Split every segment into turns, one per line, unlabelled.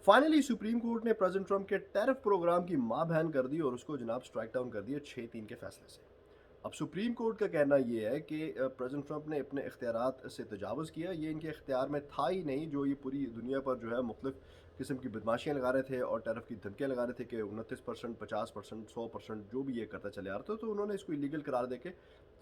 Finally supreme court ने president Trump के tariff programme की मां बहन कर दी और उसको जनाब स्ट्राइक डाउन कर दिया 6-3 के फैसले से। अब सुप्रीम कोर्ट का कहना ये है कि प्रेसिडेंट ट्रंप ने अपने इख्तियारात से तजावुज़ किया, ये इनके इख्तियार में था ही नहीं, जो ये पूरी दुनिया पर जो है मुख्तलिफ किस्म की बदमाशियाँ लगा रहे थे और टैरिफ की धमकियाँ लगा रहे थे कि 29%, 50%, 100% जो भी ये करता चले आ रहा था, तो उन्होंने इसको इलीगल करार दे के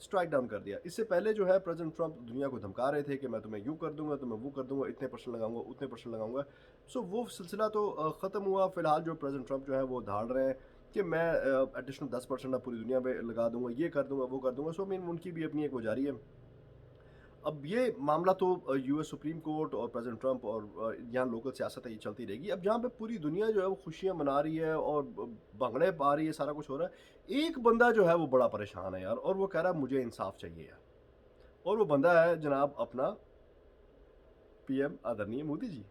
स्ट्राइक डाउन कर दिया। इससे पहले जो है प्रेसिडेंट ट्रंप दुनिया को धमका रहे थे कि मैं तुम्हें यूँ कर दूंगा, तुम्हें वो कर दूंगा, इतने परसेंट लगाऊंगा, उतने परसेंट लगाऊंगा। सो वो सिलसिला तो ख़त्म हुआ। फिलहाल जो प्रेसिडेंट ट्रंप जो है वो धाड़ रहे हैं कि मैं एडिशनल 10% अब पूरी दुनिया में लगा दूंगा, ये कर दूंगा, वो कर दूंगा। सो मीन उनकी भी अपनी एक वो जारी है। अब ये मामला तो यूएस सुप्रीम कोर्ट और प्रेसिडेंट ट्रंप और यहाँ लोकल सियासत है, ये चलती रहेगी। अब जहाँ पे पूरी दुनिया जो है वो खुशियाँ मना रही है और भंगड़े पा रही है, सारा कुछ हो रहा है, एक बंदा जो है वो बड़ा परेशान है यार, और वो कह रहा है मुझे इंसाफ चाहिए यार। और वो बंदा है जनाब अपना पीएम आदरणीय मोदी जी।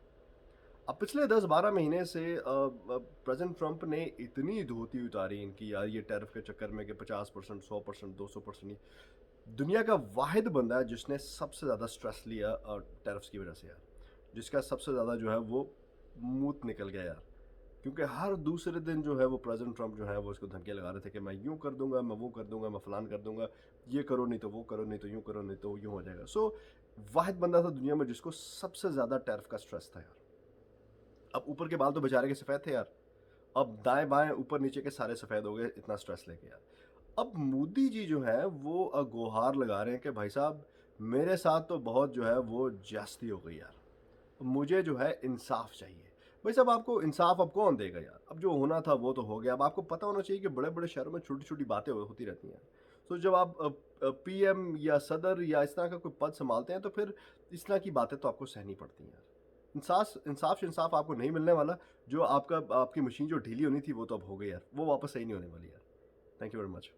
अब पिछले 10-12 महीने से प्रेसिडेंट ट्रंप ने इतनी धोती उतारी इनकी यार, ये टैरिफ के चक्कर में कि 50%, 100%, 200%। ये दुनिया का वाहिद बंदा है जिसने सबसे ज़्यादा स्ट्रेस लिया टैरिफ्स की वजह से यार, जिसका सबसे ज़्यादा जो है वो मूत निकल गया यार। क्योंकि हर दूसरे दिन जो है वो प्रेसिडेंट ट्रंप जो है वो इसको धमकियाँ लगा रहे थे कि मैं यूँ कर दूंगा, मैं वो कर दूंगा, मैं फलान कर दूंगा, ये करो नहीं तो वो करो, नहीं तो यूँ करो नहीं तो यूँ हो जाएगा। सो वाहिद बंदा था दुनिया में जिसको सबसे ज़्यादा टैरिफ का स्ट्रेस था यार। अब ऊपर के बाल तो बेचारे के सफ़ेद थे यार, अब दाएँ बाएँ ऊपर नीचे के सारे सफ़ेद हो गए इतना स्ट्रेस लेके यार। अब मोदी जी जो है वो गुहार लगा रहे हैं कि भाई साहब मेरे साथ तो बहुत जो है वो ज्यादती हो गई यार, मुझे जो है इंसाफ चाहिए। भाई साहब आपको इंसाफ अब कौन देगा यार, अब जो होना था वो तो हो गया। अब आपको पता होना चाहिए कि बड़े बड़े शहरों में छोटी छोटी बातें होती रहती हैं। तो जब आप पीएम या सदर या इस तरह का कोई पद संभालते हैं तो फिर इस तरह की बातें तो आपको सहनी पड़ती हैं यार। इंसाफ इंसाफ से इंसाफ आपको नहीं मिलने वाला। जो आपका आपकी मशीन जो ढीली होनी थी वो तो अब हो गई यार, वो वापस सही नहीं होने वाली यार। Thank you very much.